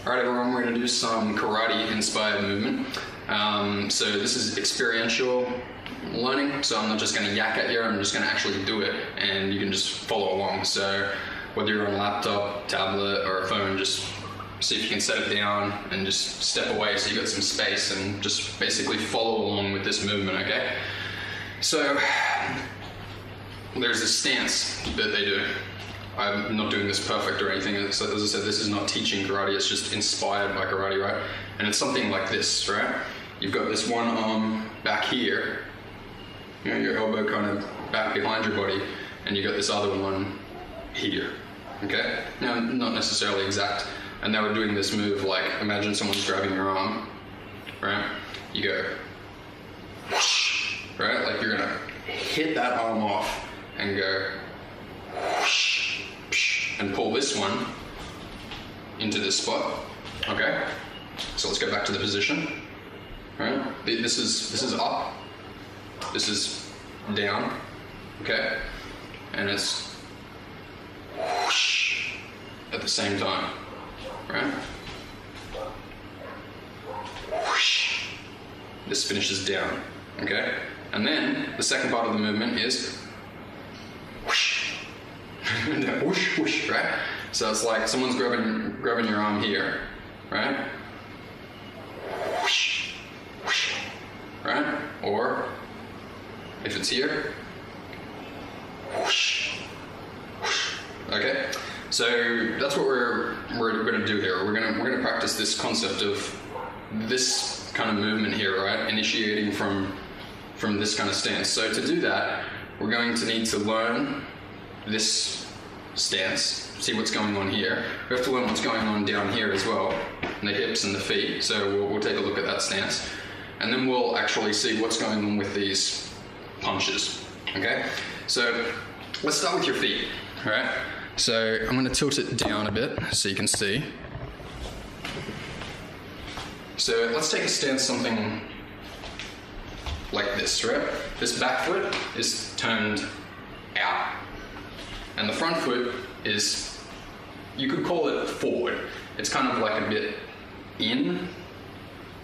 Alright everyone, we're going to do some karate inspired movement. So this is experiential learning, so I'm not just going to yak at you, I'm just going to actually do it and you can just follow along. So whether you're on a laptop, tablet or a phone, just see if you can set it down and just step away so you got some space and just basically follow along with this movement, okay? So there's this stance that they do. I'm not doing this perfect or anything. So as I said, this is not teaching karate, it's just inspired by karate, right? And it's something like this, right? You've got this one arm back here, you know, your elbow kind of back behind your body, and you got this other one here, okay? Now, not necessarily exact. And they were doing this move like, imagine someone's grabbing your arm, right? You go, whoosh, right? Like you're gonna hit that arm off and go, whoosh, and pull this one into this spot, okay? So let's go back to the position, right? This is up, this is down, okay? And it's whoosh at the same time, right? Whoosh. This finishes down, okay? And then the second part of the movement is whoosh. Whoosh, whoosh, right? So it's like someone's grabbing your arm here, right? Whoosh, whoosh, right? Or if it's here, whoosh, whoosh. Okay? So that's what we're going to do here. We're going to practice this concept of this kind of movement here, right? Initiating from this kind of stance. So to do that, we're going to need to learn this stance, see what's going on here. We have to learn what's going on down here as well, in the hips and the feet. So we'll take a look at that stance. And then we'll actually see what's going on with these punches, okay? So let's start with your feet, all right? So I'm gonna tilt it down a bit so you can see. So let's take a stance something like this, right? This back foot is turned out. And the front foot is, you could call it forward. It's kind of like a bit in,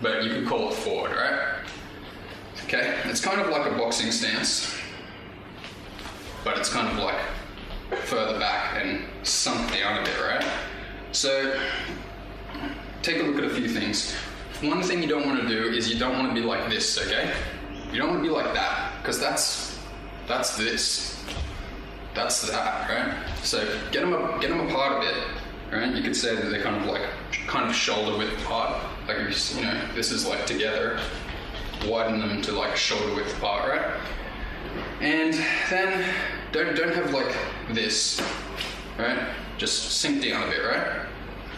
but you could call it forward, right? Okay, it's kind of like a boxing stance, but it's kind of like further back and sunk down a bit, right? So take a look at a few things. One thing you don't want to do is you don't want to be like this, okay? You don't want to be like that, because that's this. That's that, right? So get them apart a bit, right? You could say that they're kind of shoulder width apart. Like if you know, this is like together, widen them to like shoulder width apart, right? And then don't have like this, right? Just sink down a bit, right?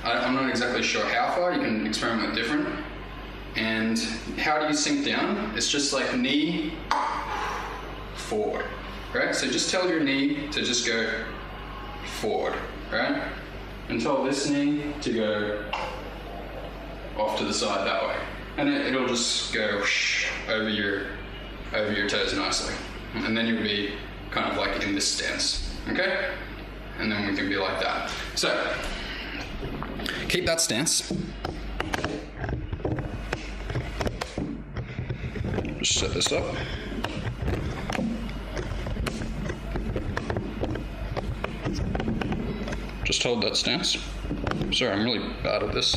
I'm not exactly sure how far. You can experiment different. And how do you sink down? It's just like knee forward. Right? So just tell your knee to just go forward, right? And tell this knee to go off to the side that way. And it'll just go over your toes nicely. And then you'll be kind of like in this stance, okay? And then we can be like that. So, keep that stance. Just set this up. Just hold that stance. Sorry, I'm really bad at this.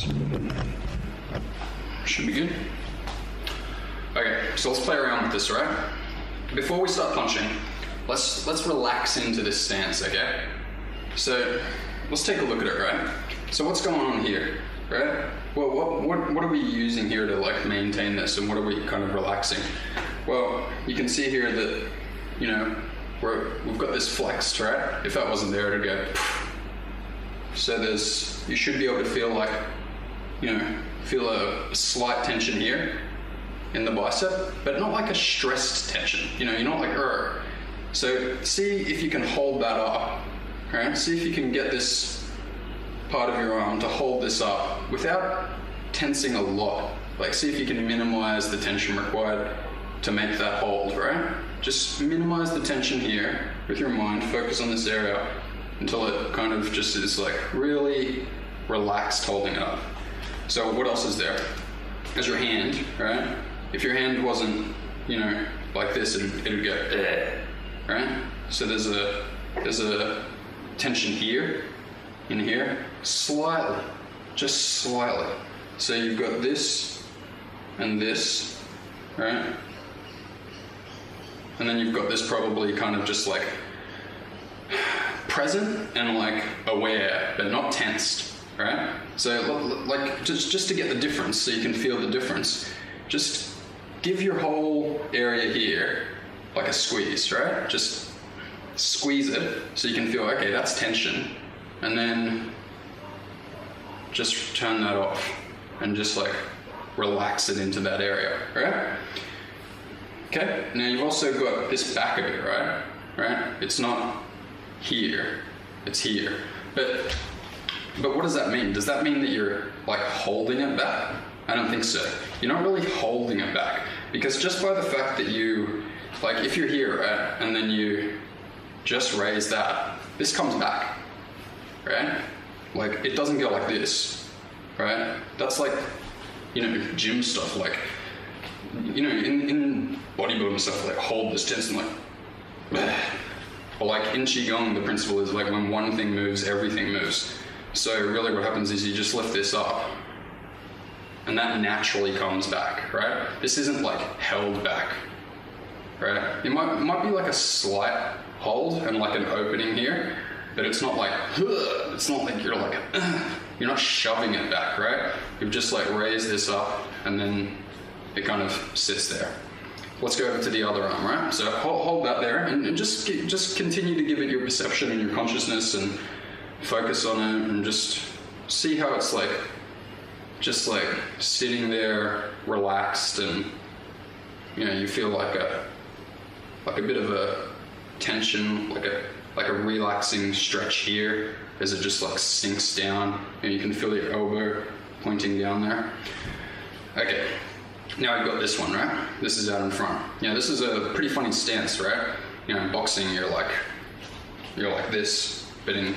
Should be good. Okay, so let's play around with this, right? Before we start punching, let's relax into this stance, okay? So let's take a look at it, right? So what's going on here, right? Well, what are we using here to like maintain this, and what are we kind of relaxing? Well, you can see here that, you know, we've got this flexed, right? If that wasn't there, it'd go. So you should be able to feel like, you know, feel a slight tension here in the bicep, but not like a stressed tension. You know, you're not like, Rrr. So see if you can hold that up, right? See if you can get this part of your arm to hold this up without tensing a lot. Like see if you can minimize the tension required to make that hold, right? Just minimize the tension here with your mind, focus on this area until it kind of just is like really relaxed holding it up. So what else is there? There's your hand, right? If your hand wasn't, like this, it'd go, right? So there's a tension here, in here, slightly, just slightly. So you've got this and this, right? And then you've got this probably kind of just like present and like aware, but not tensed, right? So like just to get the difference, so you can feel the difference, just give your whole area here like a squeeze, right? Just squeeze it so you can feel, okay, that's tension. And then just turn that off and just like relax it into that area, right? Okay, now you've also got this back of it, right? Right? It's not here, it's here. But what does that mean? Does that mean that you're like holding it back? I don't think so. You're not really holding it back, because just by the fact that you, like if you're here, right, and then you just raise that, this comes back, right? Like it doesn't go like this, right? That's like, gym stuff, like, in bodybuilding stuff, like hold this tense and like, or like in Qigong, the principle is like when one thing moves, everything moves. So really what happens is you just lift this up and that naturally comes back, right? This isn't like held back, right? It might be like a slight hold and like an opening here, but it's not like, it's not like you're like, you're not shoving it back, right? You've just like raised this up and then it kind of sits there. Let's go over to the other arm, right? So hold that there and just continue to give it your perception and your consciousness and focus on it and just see how it's like, just like sitting there relaxed and, you feel like a bit of a tension, like a relaxing stretch here as it just like sinks down and you can feel your elbow pointing down there. Okay. Now I've got this one, right? This is out in front. This is a pretty funny stance, right? In boxing, you're like this, but in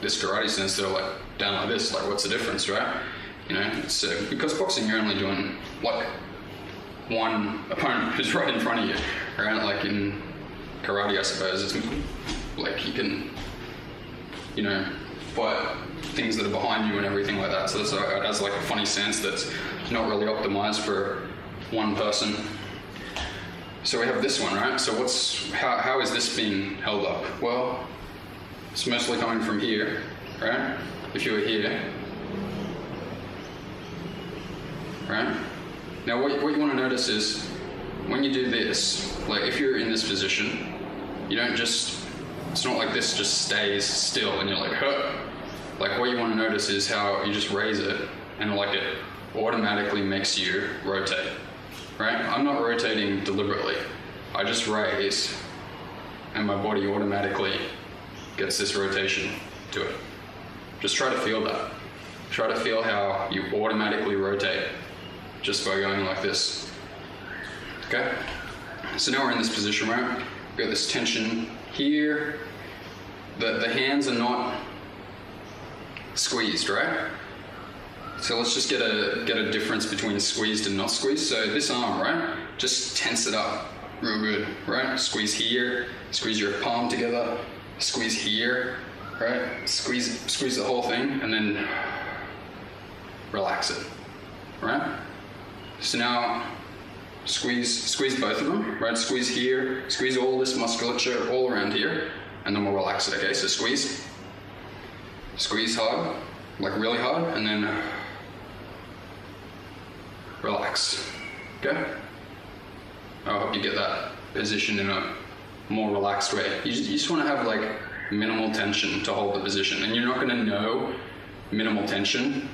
this karate stance, they're like down like this. Like, what's the difference, right? So because boxing, you're only doing like one opponent who's right in front of you, right? Like in karate, I suppose it's like you can, fight things that are behind you and everything like that. So it has like a funny sense that's not really optimized for one person. So we have this one, right? So how is this being held up? Well, it's mostly coming from here, right? If you were here, right? Now what you want to notice is when you do this, like if you're in this position, you don't just, it's not like this just stays still and you're like, huh. Like what you want to notice is how you just raise it and like it automatically makes you rotate, right? I'm not rotating deliberately. I just raise and my body automatically gets this rotation to it. Just try to feel that. Try to feel how you automatically rotate just by going like this. Okay? So now we're in this position, right? We've got this tension here. The hands are not squeezed, right? So let's just get a difference between squeezed and not squeezed. So this arm, right? Just tense it up real good, right? Squeeze here, squeeze your palm together, squeeze here, right? Squeeze the whole thing and then relax it, right? So now squeeze both of them, right? Squeeze here, squeeze all this musculature all around here, and then we'll relax it, okay? So squeeze hard, like really hard, and then relax, okay? I hope you get that position in a more relaxed way. You just want to have like minimal tension to hold the position, and you're not going to know minimal tension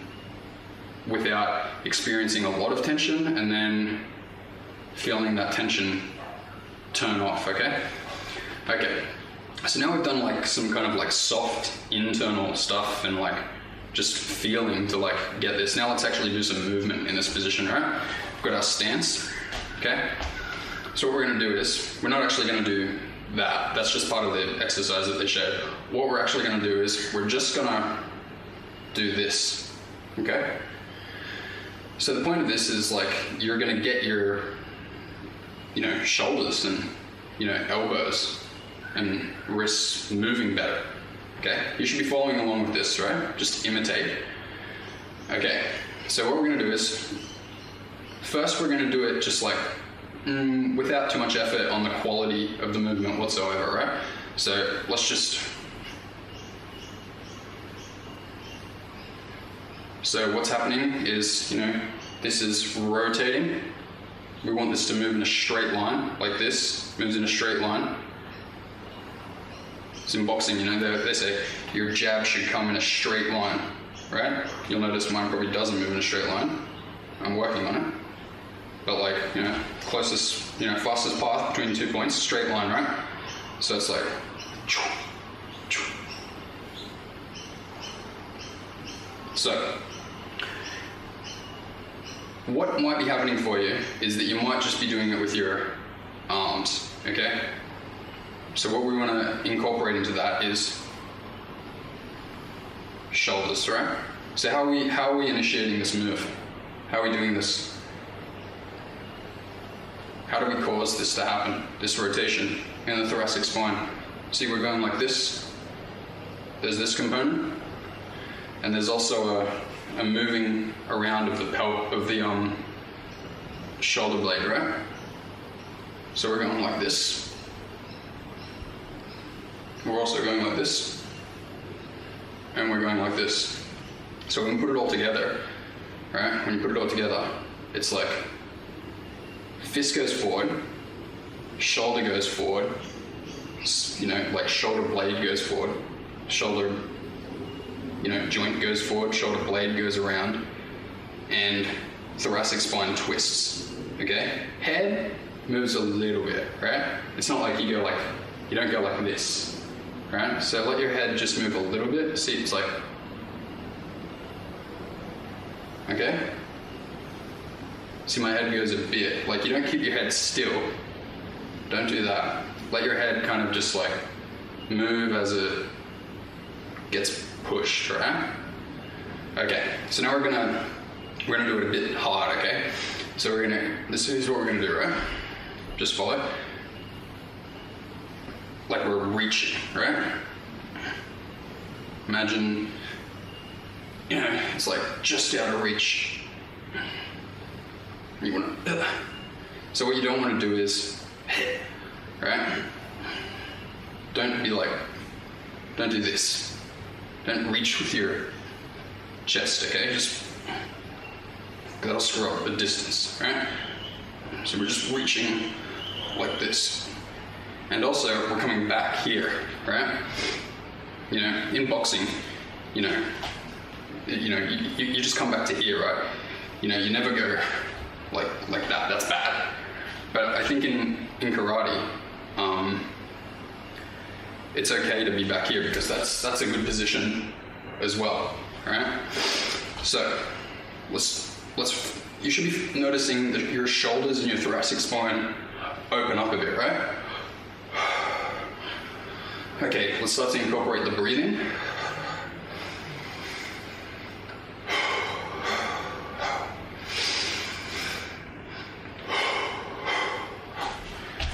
without experiencing a lot of tension and then feeling that tension turn off, okay? Okay, so now we've done like some kind of like soft internal stuff and like just feeling to like get this. Now let's actually do some movement in this position, right? We've got our stance, okay? So what we're gonna do is, we're not actually gonna do that. That's just part of the exercise that they showed. What we're actually gonna do is, we're just gonna do this, okay? So the point of this is like you're gonna get your, shoulders and, elbows and wrists moving better. Okay, you should be following along with this, right? Just imitate. Okay, so what we're gonna do is, first we're gonna do it just like without too much effort on the quality of the movement whatsoever, right? So let's just. So what's happening is, this is rotating. We want this to move in a straight line, like this, moves in a straight line. It's in boxing, they say your jab should come in a straight line, right? You'll notice mine probably doesn't move in a straight line. I'm working on it. But like, closest, fastest path between 2 points, straight line, right? So it's like, so, what might be happening for you is that you might just be doing it with your arms, okay? So what we want to incorporate into that is shoulders, right? So how are we initiating this move? How are we doing this? How do we cause this to happen, this rotation in the thoracic spine? See, we're going like this. There's this component, and there's also a moving around of the shoulder blade, right? So we're going like this. We're also going like this, and we're going like this. So when we put it all together, right? When you put it all together, it's like fist goes forward, shoulder goes forward, like shoulder blade goes forward, shoulder, joint goes forward, shoulder blade goes around, and thoracic spine twists, okay? Head moves a little bit, right? It's not like you don't go like this, right? So let your head just move a little bit. See, it's like, okay? See, my head goes a bit. Like, you don't keep your head still. Don't do that. Let your head kind of just like move as it gets pushed, right? Okay, so now we're gonna do it a bit hard, okay? So this is what we're gonna do, right? Just follow. Like we're reaching, right? Imagine, it's like just out of reach. So what you don't want to do is hit, right? Don't do this. Don't reach with your chest, okay? That'll screw up the distance, right? So we're just reaching like this. And also, we're coming back here, right? In boxing, you just come back to here, right? You never go like that. That's bad. But I think in karate, it's okay to be back here because that's a good position as well, right? So you should be noticing that your shoulders and your thoracic spine open up a bit, right? Okay, let's start to incorporate the breathing.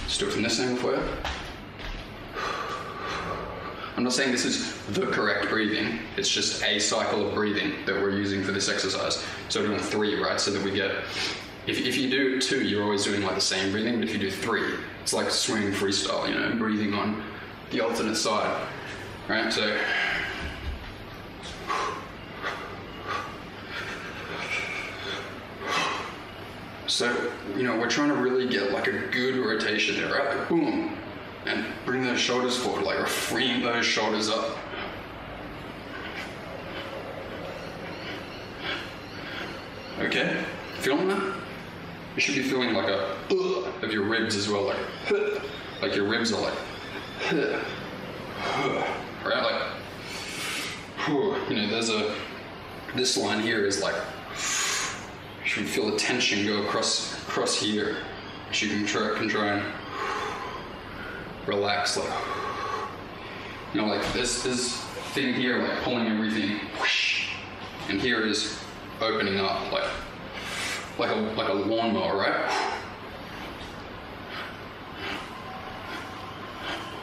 Let's do it from this angle for you. I'm not saying this is the correct breathing, it's just a cycle of breathing that we're using for this exercise. So we're doing 3, right? So that we get, if you do 2, you're always doing like the same breathing, but if you do 3, it's like swimming freestyle, breathing on the alternate side, right? So, we're trying to really get like a good rotation there, right? Like boom, and bring those shoulders forward, like we're freeing those shoulders up. Okay, feeling that? You should be feeling like a of your ribs as well, like your ribs are like, right? Like, there's this line here is like, you should feel the tension go across here. So you can try and relax, like, like this thing here, like pulling everything, and here is opening up, like, like a lawnmower, right?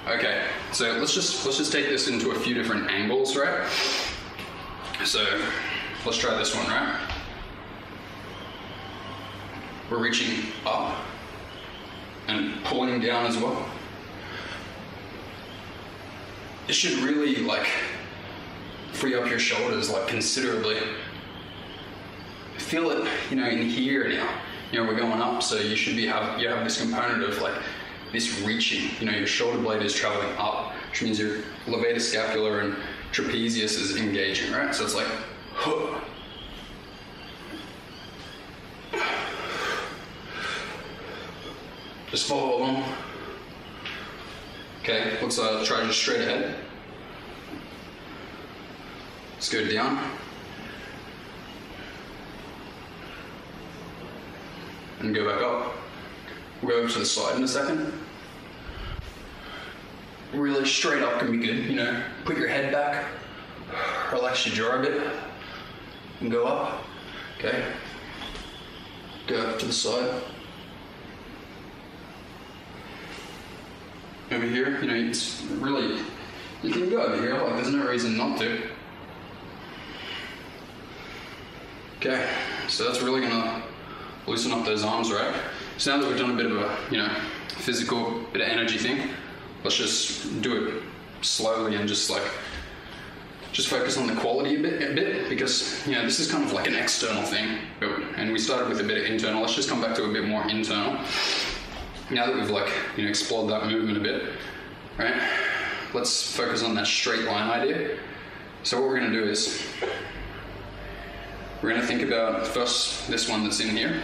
Okay, so let's just take this into a few different angles, right? So let's try this one, right? We're reaching up and pulling down as well. It should really like free up your shoulders like considerably. Feel it, you know, in here now. You know, we're going up, so you should you have this component of like this reaching. You know, your shoulder blade is traveling up, which means your levator scapular and trapezius is engaging, right? So it's like, huh. Just follow along. Okay, let's try just straight ahead. Let's go down. And go back up. We'll go over to the side in a second. Really straight up can be good, you know. Put your head back, relax your jaw a bit, and go up. Okay. Go up to the side. Over here, you know, it's really, you can go over here, like there's no reason not to. Okay, so that's really gonna loosen up those arms, right? So now that we've done a bit of a, you know, physical, bit of energy thing, let's just do it slowly and just focus on the quality a bit, because, you know, this is kind of like an external thing, and we started with a bit of internal. Let's just come back to a bit more internal. Now that we've like, you know, explored that movement a bit, right? Let's focus on that straight line idea. So what we're going to do is we're going to think about first this one that's in here,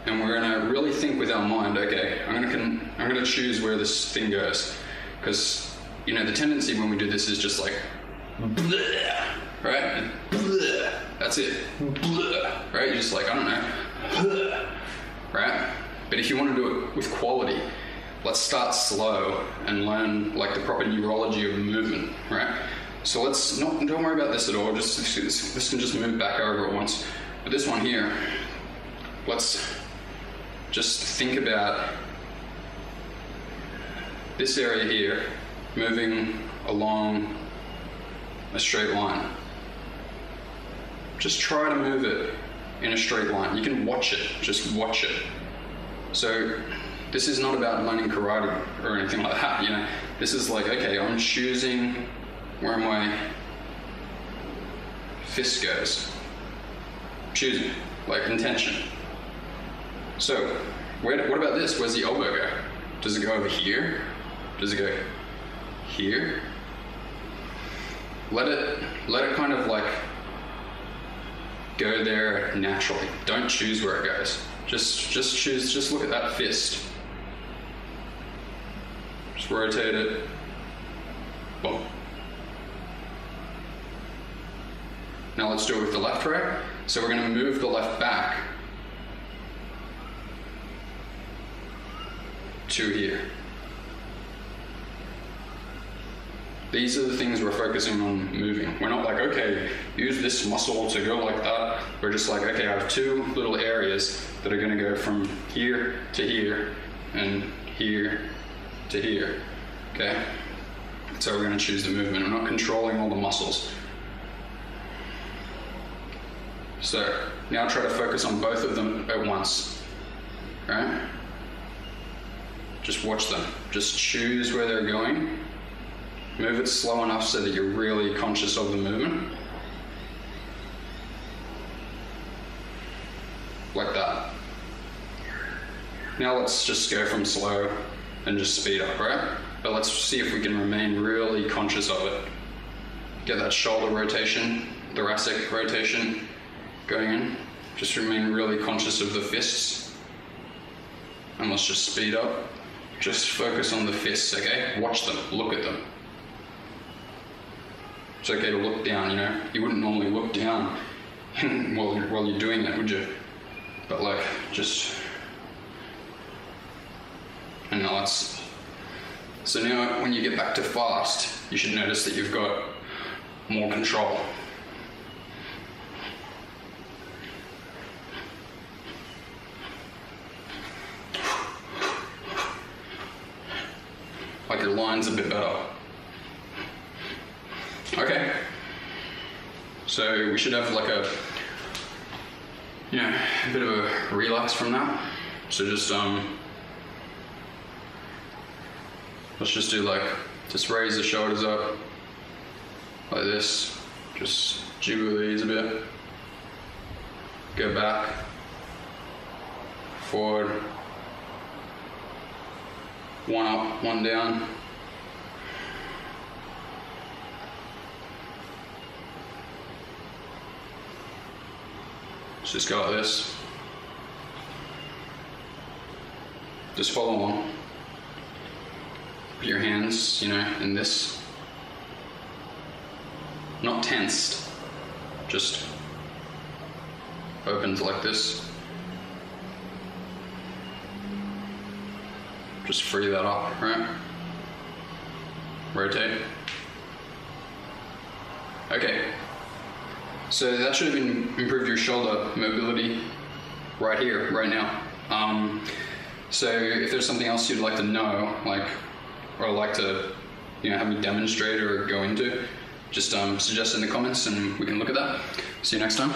and we're going to really think with our mind. Okay, I'm going to choose where this thing goes, because, you know, the tendency when we do this is just like, bleh, right? Bleh, that's it. Bleh, right? You're just like, I don't know, bleh, right? But if you want to do it with quality, let's start slow and learn like the proper neurology of movement, right? So don't worry about this at all. This can just move back over at once. But this one here, let's just think about this area here moving along a straight line. Just try to move it in a straight line. You can watch it, just watch it. So this is not about learning karate or anything like that, you know. This is like, okay, I'm choosing where my fist goes. Choosing, like intention. So, what about this? Where's the elbow go? Does it go over here? Does it go here? Let it kind of like go there naturally. Don't choose where it goes. Just choose, just look at that fist. Just rotate it. Boom. Now let's do it with the left, right? So we're going to move the left back to here. These are the things we're focusing on moving. We're not like, okay, use this muscle to go like that. We're just like, okay, I have two little areas that are going to go from here to here and here to here. Okay? So we're going to choose the movement. We're not controlling all the muscles. So now try to focus on both of them at once. Right? Just watch them. Just choose where they're going. Move it slow enough so that you're really conscious of the movement. Like that. Now let's just go from slow and just speed up, right? But let's see if we can remain really conscious of it. Get that shoulder rotation, thoracic rotation going in. Just remain really conscious of the fists. And let's just speed up. Just focus on the fists, okay? Watch them, look at them. It's okay to look down, you know. You wouldn't normally look down while you're doing that, would you? But like, just... And now let's... So now when you get back to fast, you should notice that you've got more control. your lines a bit better. Okay. So we should have like a bit of a relax from that. So just let's just do like, just raise the shoulders up like this. Just jiggle these a bit. Go back, forward, one up, one down. Just go like this. Just follow along. Put your hands, in this. Not tensed, just opened like this. Just free that up, right? Rotate. Okay. So that should have improved your shoulder mobility right here, right now. So if there's something else you'd like to know, or like to, have me demonstrate or go into, just suggest in the comments and we can look at that. See you next time.